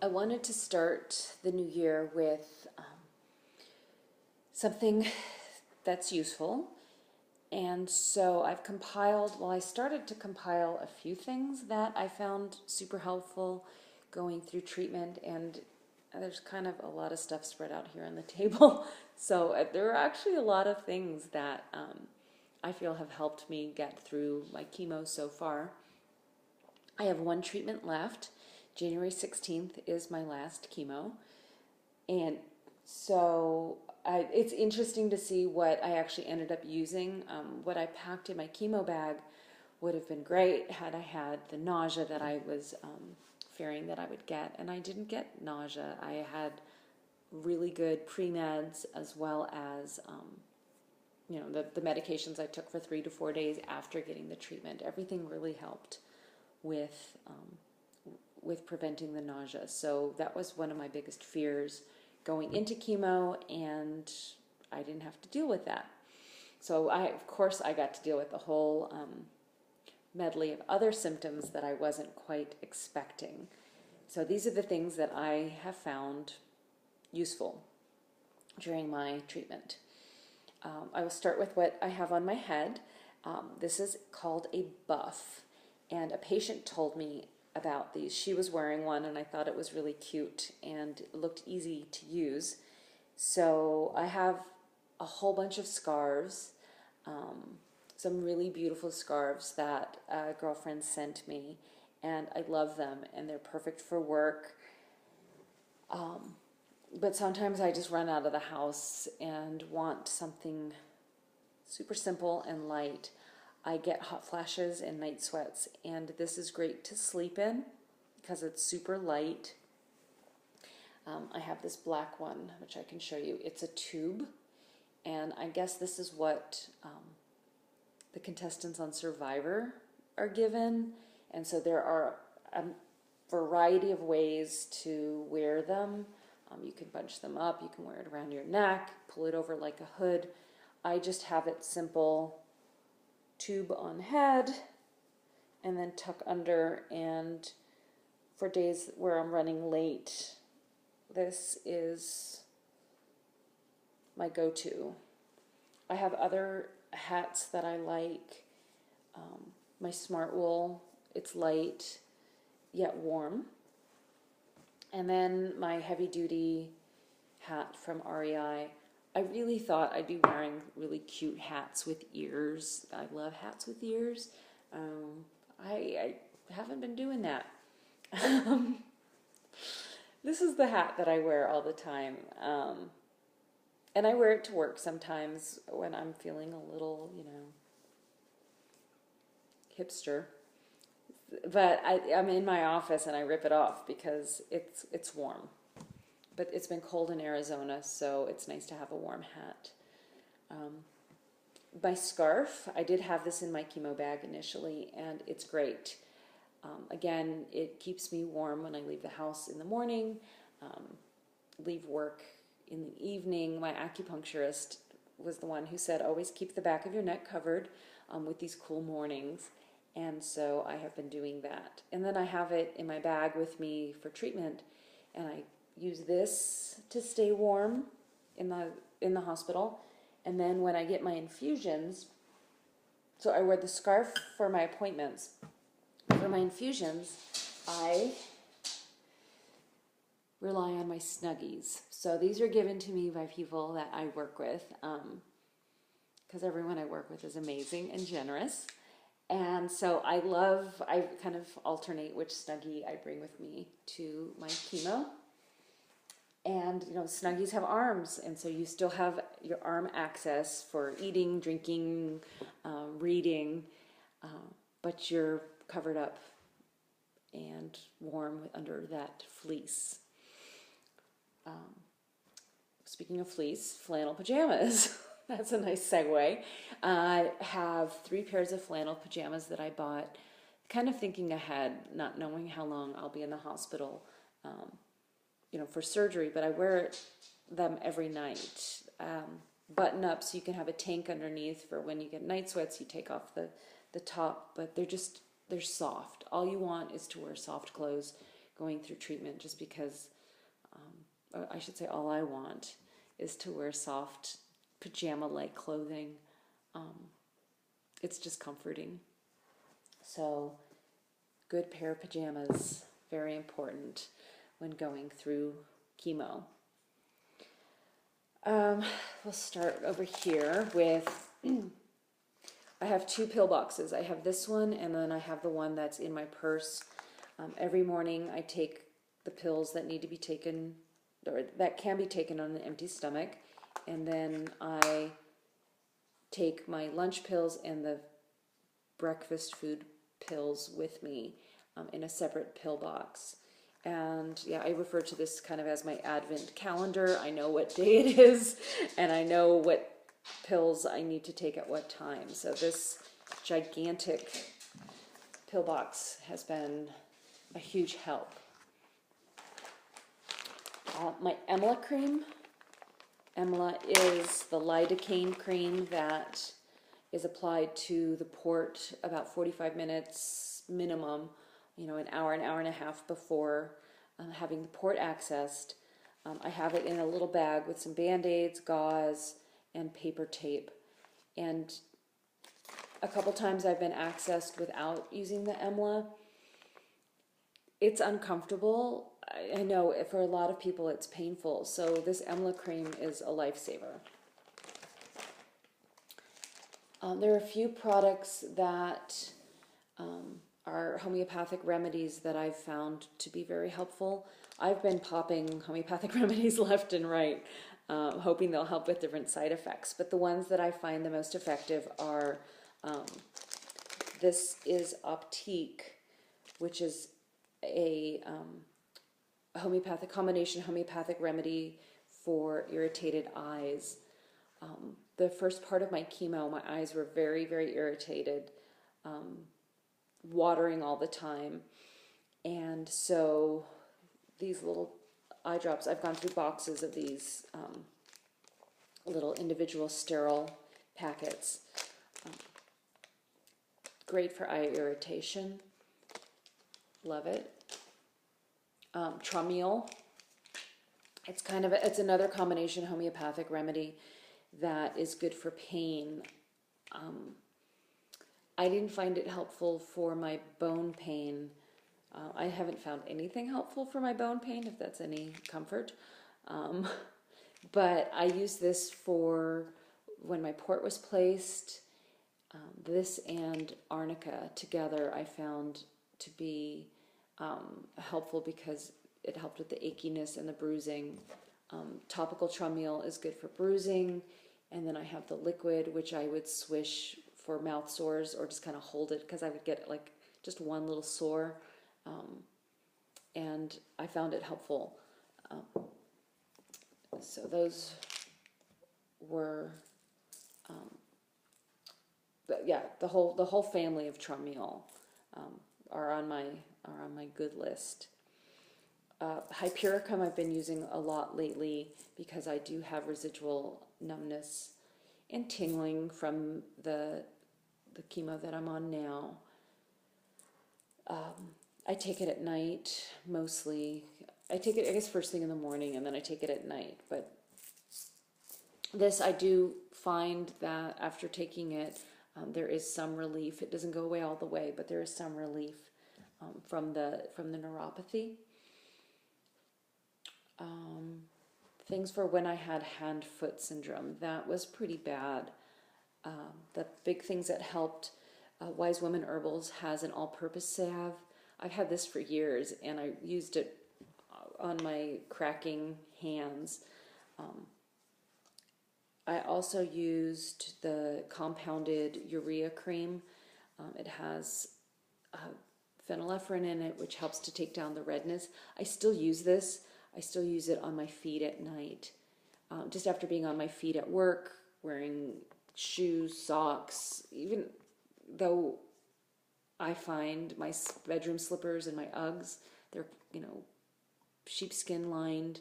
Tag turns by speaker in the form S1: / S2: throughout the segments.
S1: I wanted to start the new year with something that's useful. And so I started to compile a few things that I found super helpful going through treatment. And there's kind of a lot of stuff spread out here on the table. So there are actually a lot of things that I feel have helped me get through my chemo so far. I have one treatment left. January 16th is my last chemo. And so it's interesting to see what I actually ended up using. What I packed in my chemo bag would have been great had I had the nausea that I was fearing that I would get. And I didn't get nausea. I had really good pre-meds as well as the medications I took for 3 to 4 days after getting the treatment. Everything really helped with preventing the nausea. So that was one of my biggest fears going into chemo, and I didn't have to deal with that. So of course I got to deal with the whole medley of other symptoms that I wasn't quite expecting. So these are the things that I have found useful during my treatment. I will start with what I have on my head. This is called a buff, and a patient told me about these. She was wearing one, and I thought it was really cute and looked easy to use. So I have a whole bunch of scarves, some really beautiful scarves that a girlfriend sent me, and I love them, and they're perfect for work. But sometimes I just run out of the house and want something super simple and light. I get hot flashes and night sweats, and this is great to sleep in because it's super light. I have this black one, which I can show you. It's a tube, and I guess this is what the contestants on Survivor are given. And so there are a variety of ways to wear them. You can bunch them up, you can wear it around your neck, pull it over like a hood. I just have it simple, tube on head, and then tuck under. And for days where I'm running late, this is my go-to. I have other hats that I like. My Smart Wool, it's light yet warm. And then my heavy-duty hat from REI. I really thought I'd be wearing really cute hats with ears. I love hats with ears. I haven't been doing that. This is the hat that I wear all the time. And I wear it to work sometimes when I'm feeling a little, hipster. But I'm in my office and I rip it off because it's warm. But it's been cold in Arizona, so it's nice to have a warm hat. My scarf, I did have this in my chemo bag initially, and it's great. Again, it keeps me warm when I leave the house in the morning, leave work in the evening. My acupuncturist was the one who said, always keep the back of your neck covered with these cool mornings. And so I have been doing that. And then I have it in my bag with me for treatment, and I use this to stay warm in the hospital. And then when I get my infusions, so I wear the scarf for my appointments. For my infusions, I rely on my Snuggies. So these are given to me by people that I work with, because everyone I work with is amazing and generous. And so I kind of alternate which Snuggie I bring with me to my chemo. And, Snuggies have arms, and so you still have your arm access for eating, drinking, reading, but you're covered up and warm under that fleece. Speaking of fleece, flannel pajamas. That's a nice segue. I have 3 pairs of flannel pajamas that I bought, kind of thinking ahead, not knowing how long I'll be in the hospital, for surgery, but I wear them every night. Button up so you can have a tank underneath for when you get night sweats, you take off the top, but they're soft. All you want is to wear soft clothes going through treatment, just because, or I should say all I want is to wear soft pajama-like clothing. It's just comforting. So good pair of pajamas, very important when going through chemo. We'll start over here with, I have two pill boxes. I have this one, and then I have the one that's in my purse. Every morning I take the pills that need to be taken, or that can be taken on an empty stomach, and then I take my lunch pills and the breakfast food pills with me in a separate pill box. And yeah, I refer to this kind of as my Advent calendar. I know what day it is, and I know what pills I need to take at what time. So this gigantic pill box has been a huge help. My Emla cream. Emla is the lidocaine cream that is applied to the port about 45 minutes minimum, an hour and a half before having the port accessed. I have it in a little bag with some Band-Aids, gauze, and paper tape. And a couple times I've been accessed without using the Emla. It's uncomfortable. I know for a lot of people it's painful, so this Emla cream is a lifesaver. There are a few products that are homeopathic remedies that I've found to be very helpful. I've been popping homeopathic remedies left and right, hoping they'll help with different side effects. But the ones that I find the most effective are, this is Optique, which is a combination homeopathic remedy for irritated eyes. The first part of my chemo, my eyes were very, very irritated, watering all the time. And so these little eye drops, I've gone through boxes of these little individual sterile packets. Great for eye irritation. Love it. Tramiel. It's another combination homeopathic remedy that is good for pain. I didn't find it helpful for my bone pain. I haven't found anything helpful for my bone pain, if that's any comfort. But I used this for when my port was placed. This and arnica together I found to be helpful because it helped with the achiness and the bruising. Topical Tramiel is good for bruising, and then I have the liquid, which I would swish for mouth sores or just kind of hold it because I would get like just one little sore, and I found it helpful. So those were, the whole family of Tramiel are on my good list. Hypericum I've been using a lot lately because I do have residual numbness and tingling from the chemo that I'm on now. I take it at night mostly. I take it, I guess, first thing in the morning, and then I take it at night. But this, I do find that after taking it, there is some relief. It doesn't go away all the way, but there is some relief from the neuropathy. Things for when I had hand-foot syndrome. That was pretty bad. The big things that helped, Wise Woman Herbals has an all-purpose salve. I've had this for years, and I used it on my cracking hands. I also used the compounded urea cream. It has phenylephrine in it, which helps to take down the redness. I still use this. I still use it on my feet at night. Just after being on my feet at work, wearing shoes, socks, even though I find my bedroom slippers and my Uggs, they're, sheepskin lined.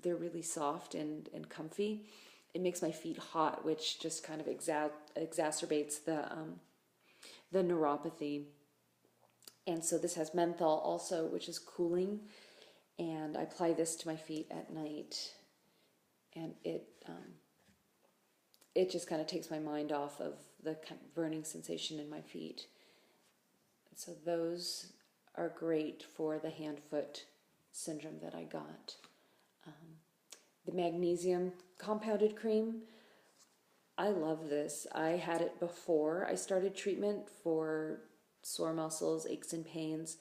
S1: They're really soft and comfy. It makes my feet hot, which just kind of exacerbates the neuropathy. And so this has menthol also, which is cooling. And I apply this to my feet at night. And it just kind of takes my mind off of the kind of burning sensation in my feet. So those are great for the hand-foot syndrome that I got. The magnesium compounded cream, I love this. I had it before I started treatment for sore muscles, aches and pains.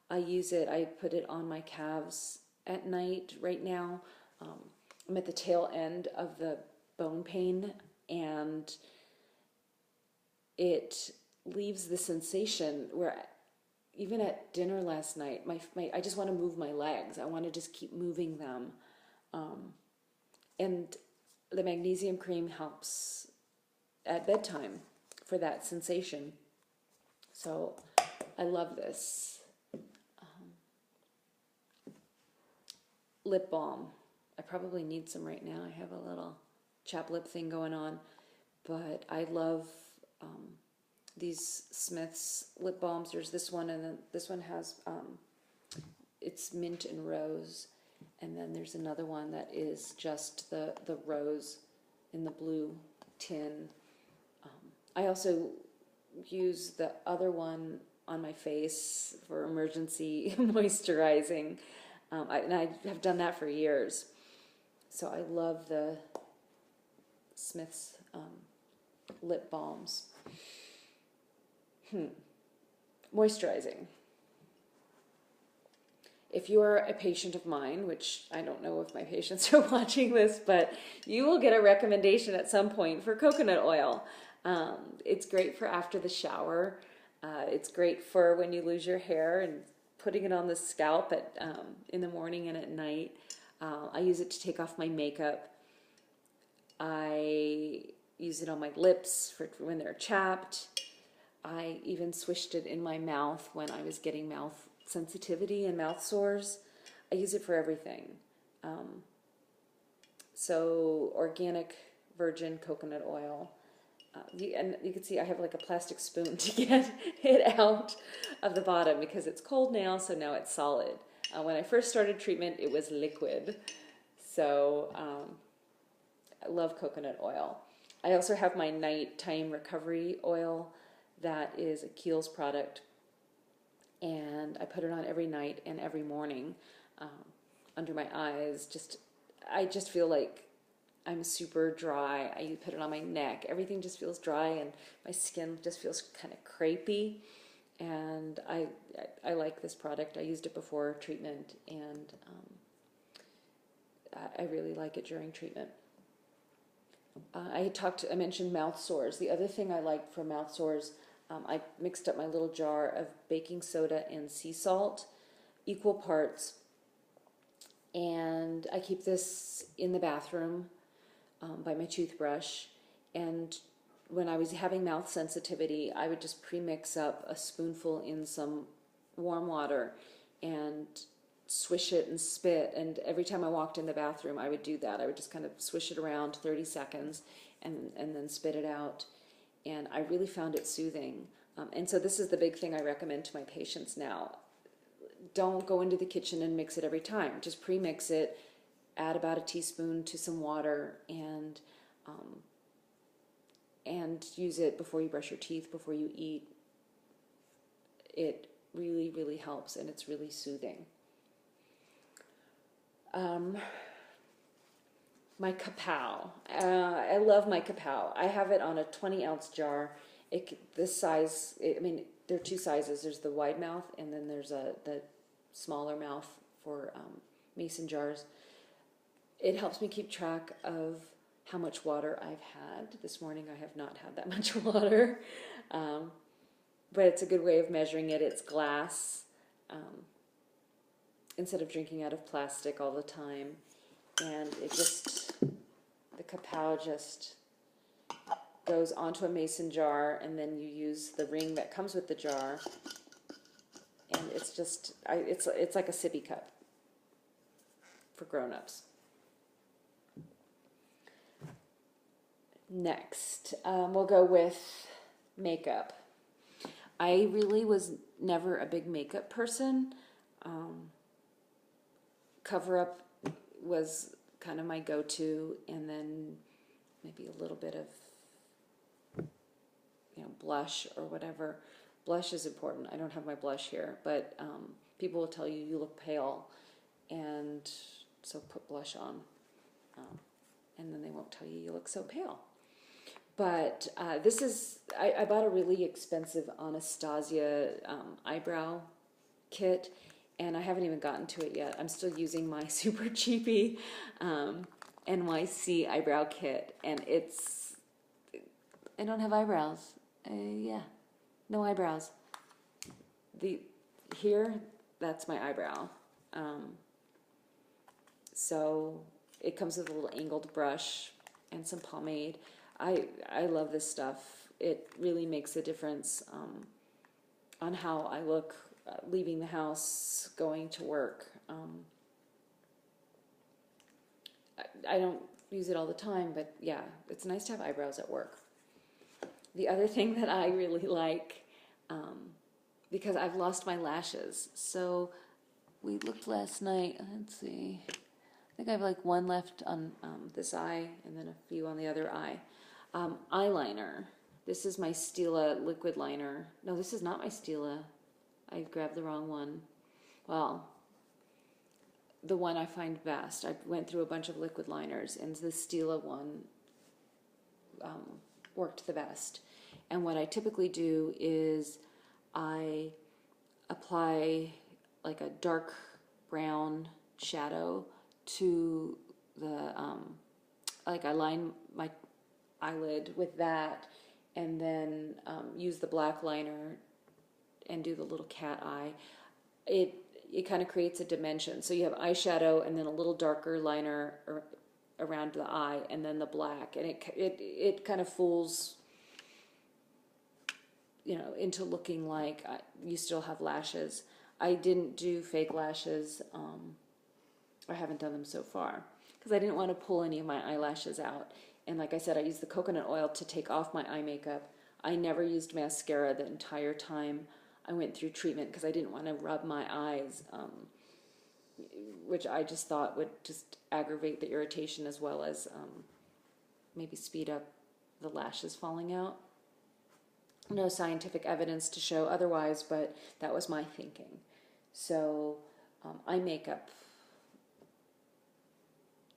S1: I use it, I put it on my calves at night right now. I'm at the tail end of the bone pain, and it leaves the sensation where even at dinner last night, I just want to move my legs. I want to just keep moving them. And the magnesium cream helps at bedtime for that sensation. So I love this. Lip balm. I probably need some right now. I have a little chap lip thing going on, but I love these Smith's lip balms. There's this one, and then this one has it's mint and rose, and then there's another one that is just the rose in the blue tin. I also use the other one on my face for emergency moisturizing, and I have done that for years. So I love the Smith's lip balms. Moisturizing. If you're a patient of mine, which I don't know if my patients are watching this, but you will get a recommendation at some point for coconut oil. It's great for after the shower. It's great for when you lose your hair and putting it on the scalp in the morning and at night. I use it to take off my makeup. I use it on my lips for when they're chapped. I even swished it in my mouth when I was getting mouth sensitivity and mouth sores. I use it for everything. So organic virgin coconut oil. And you can see I have like a plastic spoon to get it out of the bottom because it's cold now, so now it's solid. When I first started treatment, it was liquid. So I love coconut oil. I also have my nighttime recovery oil that is a Kiehl's product, and I put it on every night and every morning under my eyes. I just feel like I'm super dry. I put it on my neck. Everything just feels dry, and my skin just feels kind of crepey. And I like this product. I used it before treatment, and I really like it during treatment. I mentioned mouth sores. The other thing I like for mouth sores, I mixed up my little jar of baking soda and sea salt, equal parts, and I keep this in the bathroom by my toothbrush. And when I was having mouth sensitivity, I would just pre-mix up a spoonful in some warm water and swish it and spit. And every time I walked in the bathroom, I would do that. I would just kind of swish it around 30 seconds and then spit it out. And I really found it soothing. And so this is the big thing I recommend to my patients now. Don't go into the kitchen and mix it every time. Just pre-mix it, add about a teaspoon to some water, and use it before you brush your teeth, before you eat. It really, really helps, and it's really soothing. My kapow. I love my kapow. I have it on a 20-ounce jar. This size, there are two sizes. There's the wide mouth, and then there's the smaller mouth for mason jars. It helps me keep track of how much water I've had. This morning I have not had that much water, but it's a good way of measuring it. It's glass, instead of drinking out of plastic all the time. And the kapow just goes onto a mason jar, and then you use the ring that comes with the jar, and it's like a sippy cup for grown-ups. Next, we'll go with makeup. I really was never a big makeup person. Cover up was kind of my go-to, and then maybe a little bit of, blush or whatever. Blush is important. I don't have my blush here, but people will tell you you look pale, and so put blush on, and then they won't tell you look so pale. But this is, I bought a really expensive Anastasia eyebrow kit, and I haven't even gotten to it yet. I'm still using my super cheapy NYC eyebrow kit, and I don't have eyebrows. Yeah, no eyebrows. Here, that's my eyebrow. So it comes with a little angled brush and some pomade. I love this stuff. It really makes a difference on how I look leaving the house, going to work. I don't use it all the time, but yeah, it's nice to have eyebrows at work. The other thing that I really like, because I've lost my lashes, so we looked last night, let's see, I think I have like one left on this eye and then a few on the other eye. Eyeliner. This is my Stila liquid liner. No, this is not my Stila. I grabbed the wrong one. Well, the one I find best. I went through a bunch of liquid liners, and the Stila one worked the best. And what I typically do is I apply like a dark brown shadow to the, like I line my eyelid with that, and then use the black liner and do the little cat eye. It kind of creates a dimension. So you have eyeshadow and then a little darker liner around the eye, and then the black, and it kind of fools into looking like you still have lashes. I didn't do fake lashes. I haven't done them so far because I didn't want to pull any of my eyelashes out. And like I said, I used the coconut oil to take off my eye makeup. I never used mascara the entire time I went through treatment because I didn't want to rub my eyes, which I just thought would just aggravate the irritation as well as maybe speed up the lashes falling out. No scientific evidence to show otherwise, but that was my thinking. So eye makeup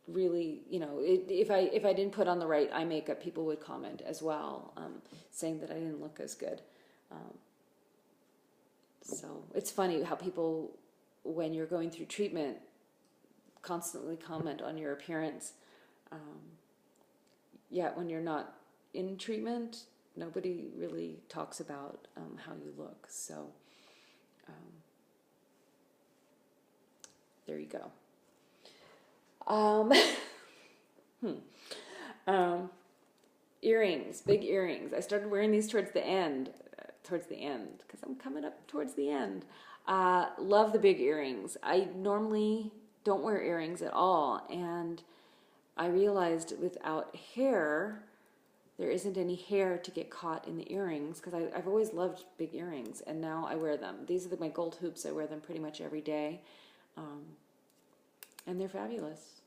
S1: really, if I didn't put on the right eye makeup, people would comment as well, saying that I didn't look as good. So it's funny how people, when you're going through treatment, constantly comment on your appearance. Yet when you're not in treatment, nobody really talks about how you look. So there you go. Earrings, big earrings. I started wearing these towards the end, because I'm coming up towards the end. Love the big earrings. I normally don't wear earrings at all, and I realized without hair, there isn't any hair to get caught in the earrings, because I've always loved big earrings, and now I wear them. These are my gold hoops. I wear them pretty much every day, and they're fabulous.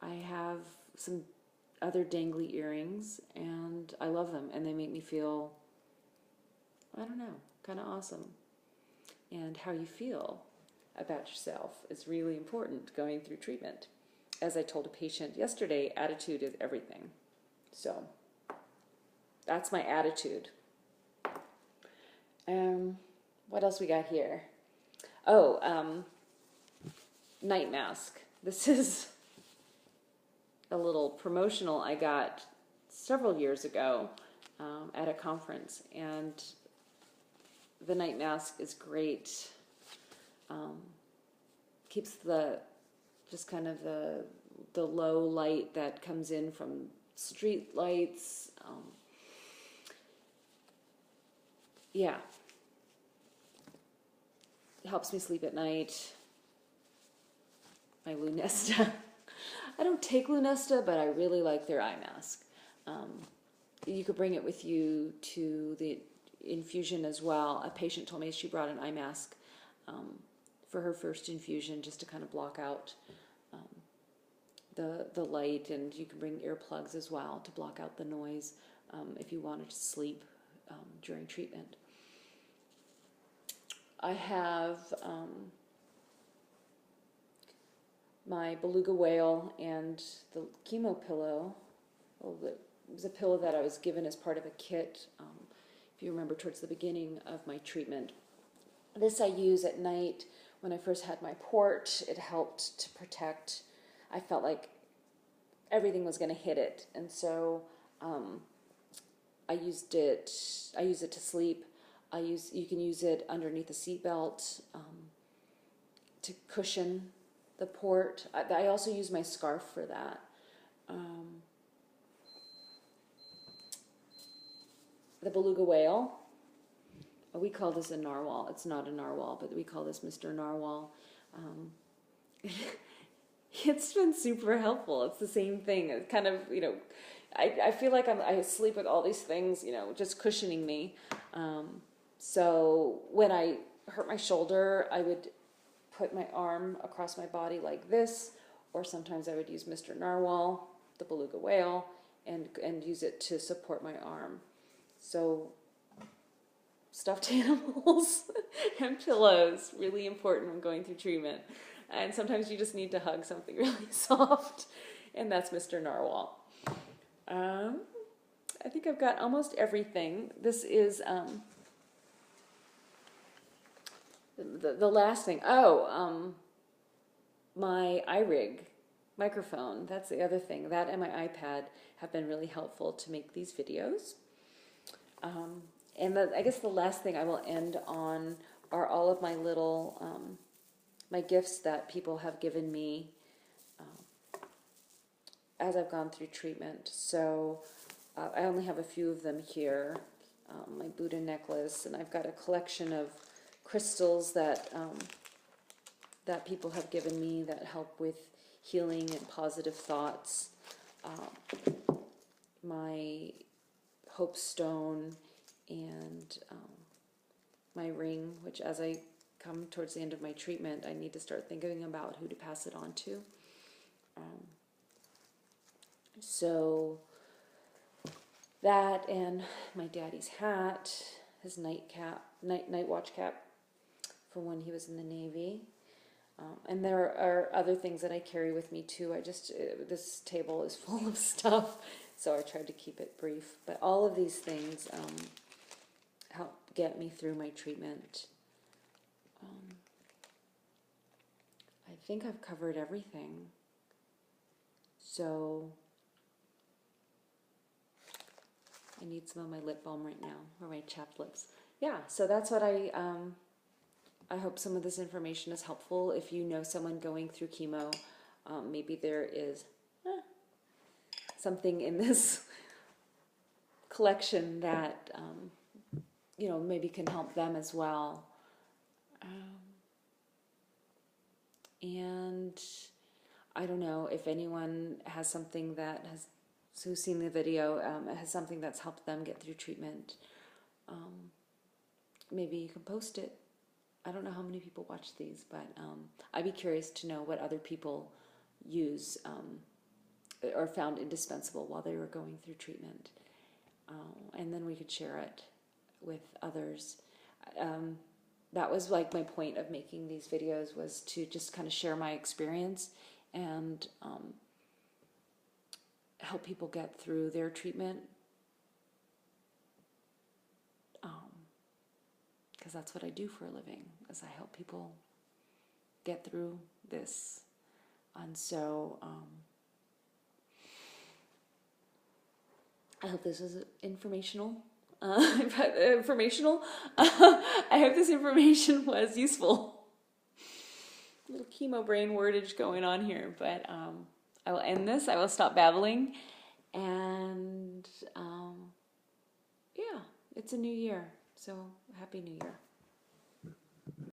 S1: I have some other dangly earrings, and I love them, and they make me feel, I don't know, kind of awesome. And how you feel about yourself is really important going through treatment. As I told a patient yesterday, attitude is everything. So that's my attitude. What else we got here? Oh, night mask. This is a little promotional I got several years ago at a conference, and the night mask is great. Keeps just kind of the low light that comes in from street lights. Yeah. It helps me sleep at night. My Lunesta. I don't take Lunesta, but I really like their eye mask. You could bring it with you to infusion as well. A patient told me she brought an eye mask for her first infusion just to kind of block out the light, and you can bring earplugs as well to block out the noise if you wanted to sleep during treatment. I have my beluga whale and the chemo pillow. Well, it was a pillow that I was given as part of a kit, if you remember, towards the beginning of my treatment. This I use at night when I first had my port. It helped to protect. I felt like everything was going to hit it, and so I use it to sleep. You can use it underneath a seatbelt to cushion the port. I also use my scarf for that. The beluga whale. We call this a narwhal. It's not a narwhal, but we call this Mr. Narwhal. It's been super helpful. It's the same thing. It's kind of, I feel like I sleep with all these things, just cushioning me. So when I hurt my shoulder, I would put my arm across my body like this, or sometimes I would use Mr. Narwhal, the beluga whale, and use it to support my arm. So stuffed animals and pillows, really important when going through treatment. And sometimes you just need to hug something really soft, and that's Mr. Narwhal. I think I've got almost everything. This is the last thing. My iRig microphone. That's the other thing. That and my iPad have been really helpful to make these videos. And I guess the last thing I will end on are all of my little, my gifts that people have given me as I've gone through treatment. So I only have a few of them here. My Buddha necklace, and I've got a collection of crystals that that people have given me that help with healing and positive thoughts. My hope stone and my ring, which as I come towards the end of my treatment, I need to start thinking about who to pass it on to. So that and my daddy's hat, his night watch cap from when he was in the Navy. And there are other things that I carry with me too. This table is full of stuff, so I tried to keep it brief. But all of these things help get me through my treatment. I think I've covered everything. So I need some of my lip balm right now, or my chapped lips. Yeah, so that's what I hope some of this information is helpful. If you know someone going through chemo, maybe there is something in this collection that, maybe can help them as well. And I don't know if anyone has something who's seen the video, has something that's helped them get through treatment. Maybe you can post it. I don't know how many people watch these, but I'd be curious to know what other people use or found indispensable while they were going through treatment. And then we could share it with others. That was like my point of making these videos, was to just kind of share my experience and help people get through their treatment. Because that's what I do for a living, is I help people get through this. And so I hope this is informational. I hope this information was useful. A little chemo brain wordage going on here, but I will end this. I will stop babbling. And yeah, it's a new year. So happy New Year.